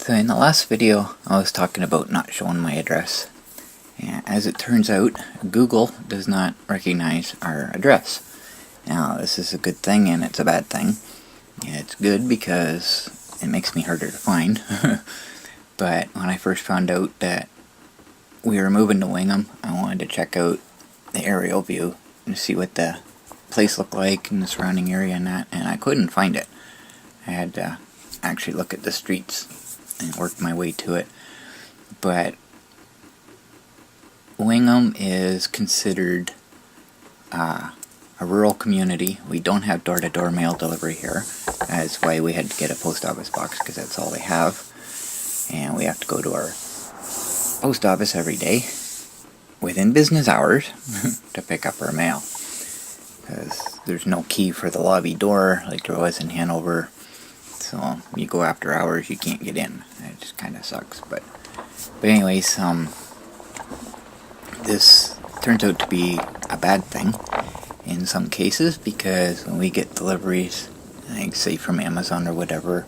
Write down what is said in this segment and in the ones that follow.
So in the last video, I was talking about not showing my address. And as it turns out, Google does not recognize our address. Now, this is a good thing and it's a bad thing. It's good because it makes me harder to find. But when I first found out that we were moving to Wingham, I wanted to check out the aerial view and see what the place looked like in the surrounding area and that, and I couldn't find it. I had to actually look at the streets and work my way to it. But Wingham is considered a rural community. We don't have door-to-door mail delivery here. That's why we had to get a post office box, because that's all they have. And we have to go to our post office every day within business hours to pick up our mail, because there's no key for the lobby door like there was in Hanover. So you go after hours, you can't get in. It just kind of sucks. But anyways, this turns out to be a bad thing in some cases, because when we get deliveries, like say from Amazon or whatever,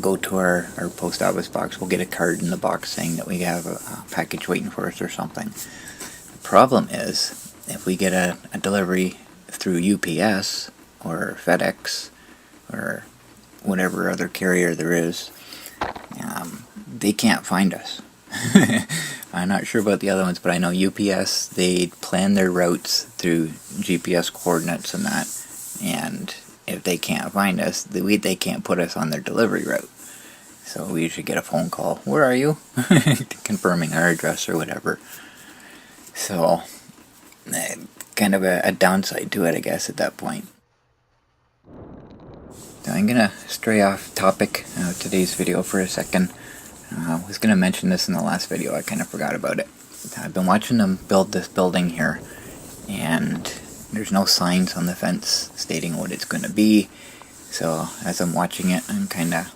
go to our post office box, we'll get a card in the box saying that we have a package waiting for us or something. The problem is, if we get a delivery through UPS or FedEx or whatever other carrier there is, they can't find us. I'm not sure about the other ones, but I know UPS, they plan their routes through GPS coordinates and that, and if they can't find us, they can't put us on their delivery route. So we usually get a phone call, "Where are you?" confirming our address or whatever. So, kind of a downside to it, I guess, at that point. So I'm going to stray off topic of today's video for a second. I was going to mention this in the last video, I kind of forgot about it. I've been watching them build this building here, and there's no signs on the fence stating what it's going to be. So as I'm watching it, I'm kind of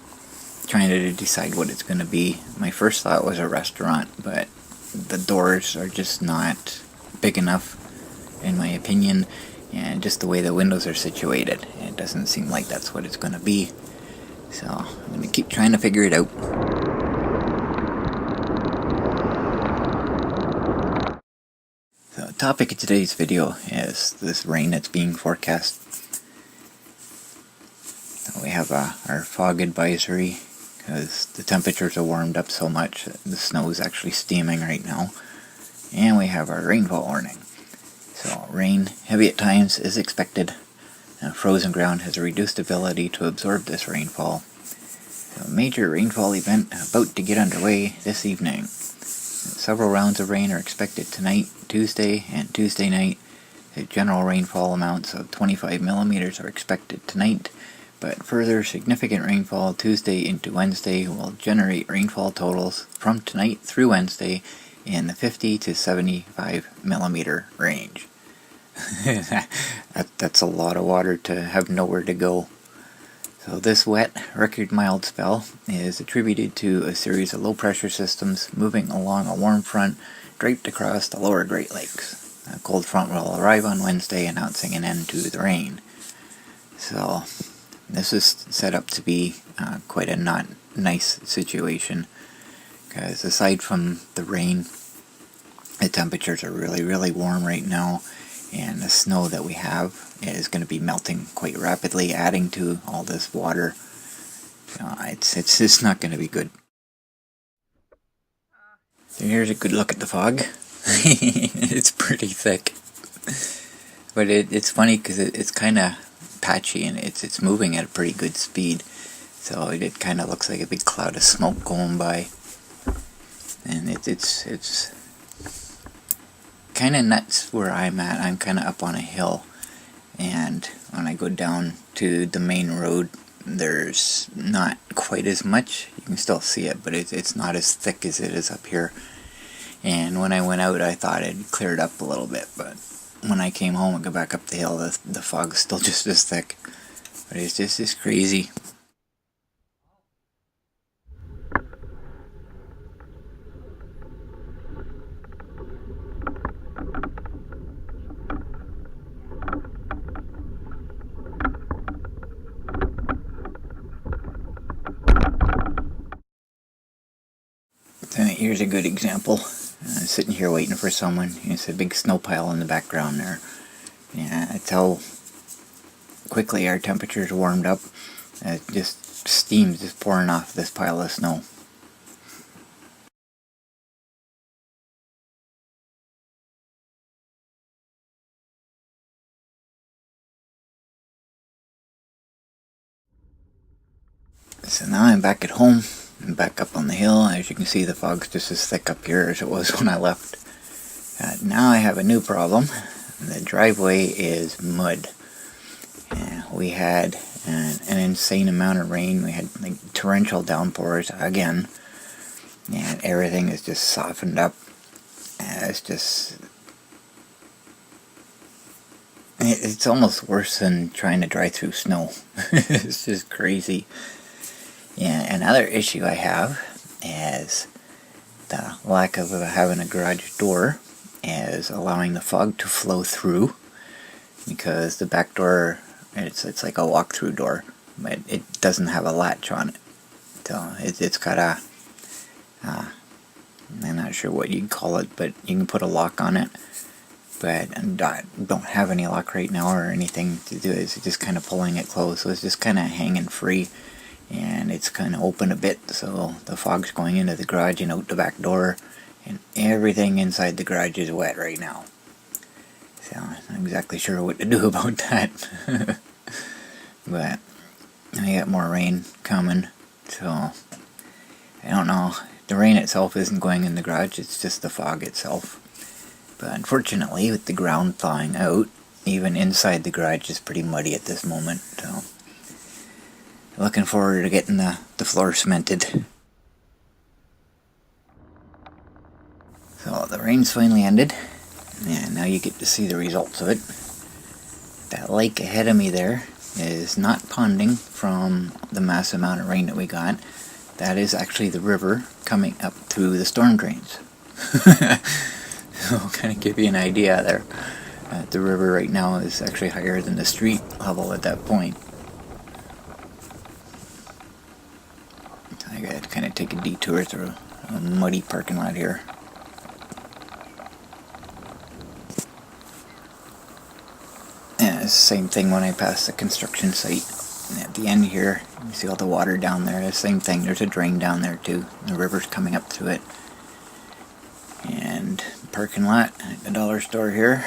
trying to decide what it's going to be. My first thought was a restaurant, but the doors are just not big enough, in my opinion, and just the way the windows are situated, it doesn't seem like that's what it's going to be. So I'm going to keep trying to figure it out. So the topic of today's video is this rain that's being forecast. So we have our fog advisory, because the temperatures are warmed up so much that the snow is actually steaming right now. And we have our rainfall warning. So rain, heavy at times, is expected. Frozen ground has a reduced ability to absorb this rainfall. So a major rainfall event about to get underway this evening. Several rounds of rain are expected tonight, Tuesday, and Tuesday night. The general rainfall amounts of 25 millimeters are expected tonight, but further significant rainfall Tuesday into Wednesday will generate rainfall totals from tonight through Wednesday in the 50 to 75 millimeter range. That's a lot of water to have nowhere to go. So this wet, record mild spell is attributed to a series of low pressure systems moving along a warm front draped across the lower Great Lakes. A cold front will arrive on Wednesday, announcing an end to the rain. So this is set up to be quite a not nice situation, because aside from the rain, the temperatures are really, really warm right now, and the snow that we have is going to be melting quite rapidly, adding to all this water. It's just not going to be good. So here's a good look at the fog. It's pretty thick, but it's funny because it's kind of patchy, and it's moving at a pretty good speed. So it kind of looks like a big cloud of smoke going by, and it's kind of nuts where I'm at. I'm kind of up on a hill, and when I go down to the main road, there's not quite as much. You can still see it, but it's not as thick as it is up here. And when I went out, I thought it cleared up a little bit, but when I came home and go back up the hill, the fog's still just as thick. But it's just crazy. Here's a good example. Sitting here waiting for someone. It's a big snow pile in the background there. Yeah, that's how quickly our temperatures warmed up. Just steam just pouring off this pile of snow. So now I'm back at home. I'm back up on the hill. As you can see, the fog's just as thick up here as it was when I left. Now I have a new problem. The driveway is mud. We had an insane amount of rain. We had like torrential downpours again. And everything is just softened up. It's almost worse than trying to drive through snow. It's just crazy. Yeah, another issue I have is the lack of having a garage door is allowing the fog to flow through, because the back door, it's like a walk-through door, but it doesn't have a latch on it. So it's got a, I'm not sure what you'd call it, but you can put a lock on it. But I don't have any lock right now or anything to do. It's just kind of pulling it closed, so it's just kind of hanging free. And it's kind of open a bit, so the fog's going into the garage and out the back door, and everything inside the garage is wet right now. So I'm not exactly sure what to do about that. But I got more rain coming, so I don't know. The rain itself isn't going in the garage, it's just the fog itself. But unfortunately, with the ground thawing out, even inside the garage is pretty muddy at this moment, so looking forward to getting the floor cemented. So the rain's finally ended, and now you get to see the results of it. That lake ahead of me there is not ponding from the massive amount of rain that we got. That is actually the river coming up through the storm drains. So I'll kind of give you an idea there. The river right now is actually higher than the street level at that point. I gotta kind of take a detour through a muddy parking lot here. And it's the same thing when I pass the construction site. And at the end here, you see all the water down there. The same thing, there's a drain down there too. The river's coming up through it. And the parking lot at the dollar store here.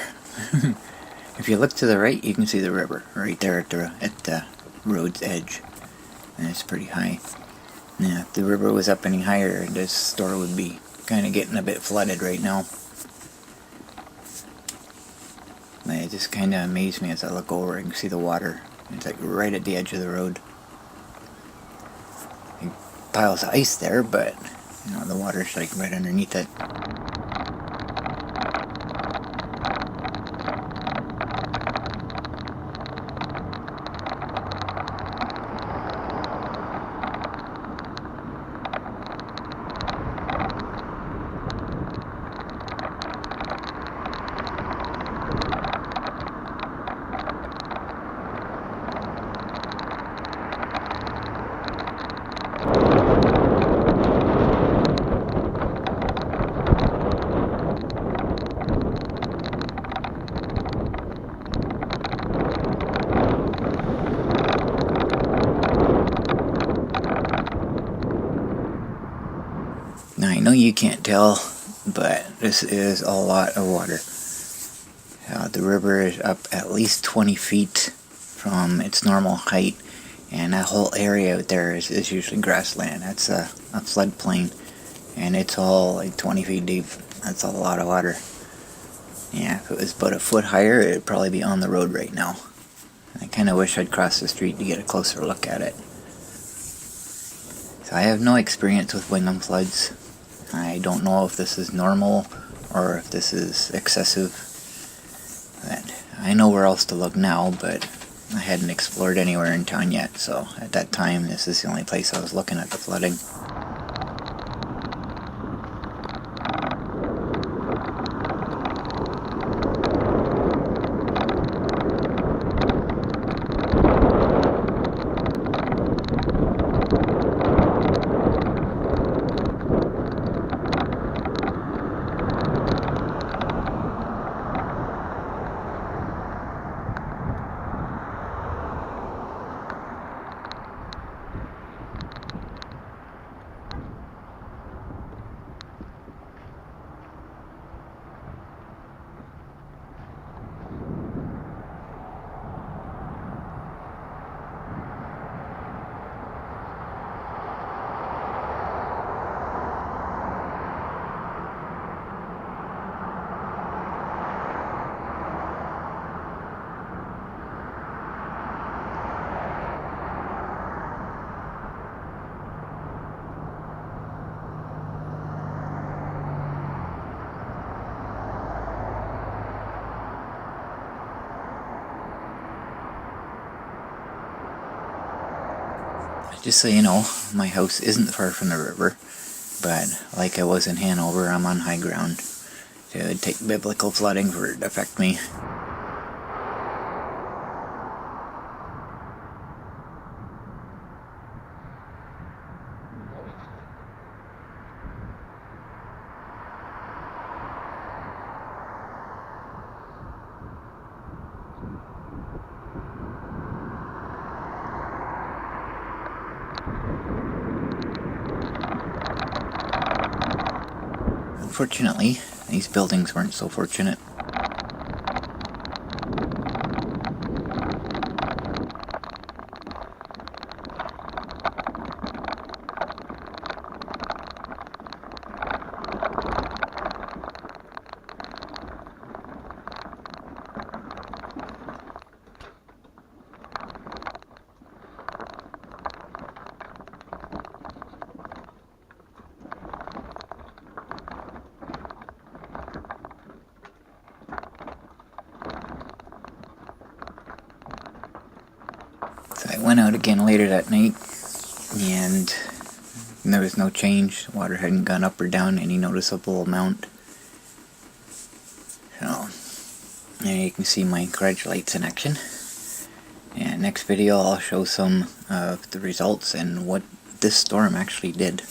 If you look to the right, you can see the river right there at the road's edge. And it's pretty high. Yeah, if the river was up any higher, this store would be kind of getting a bit flooded right now. But it just kind of amazed me as I look over. I can see the water. It's like right at the edge of the road. Piles of ice there, but you know, the water's like right underneath it. Now I know you can't tell, but this is a lot of water. The river is up at least 20 feet from its normal height, and that whole area out there is usually grassland. That's a floodplain, and it's all like 20 feet deep. That's a lot of water. Yeah, if it was about a foot higher, it'd probably be on the road right now. I kind of wish I'd cross the street to get a closer look at it. So I have no experience with Wingham floods. I don't know if this is normal or if this is excessive. But I know where else to look now, but I hadn't explored anywhere in town yet, so at that time this is the only place I was looking at the flooding. Just so you know, my house isn't far from the river, but like I was in Hanover, I'm on high ground. So it would take biblical flooding for it to affect me. Unfortunately, these buildings weren't so fortunate. So I went out again later that night, and there was no change. The water hadn't gone up or down any noticeable amount. So, there you can see my garage lights in action. And next video I'll show some of the results and what this storm actually did.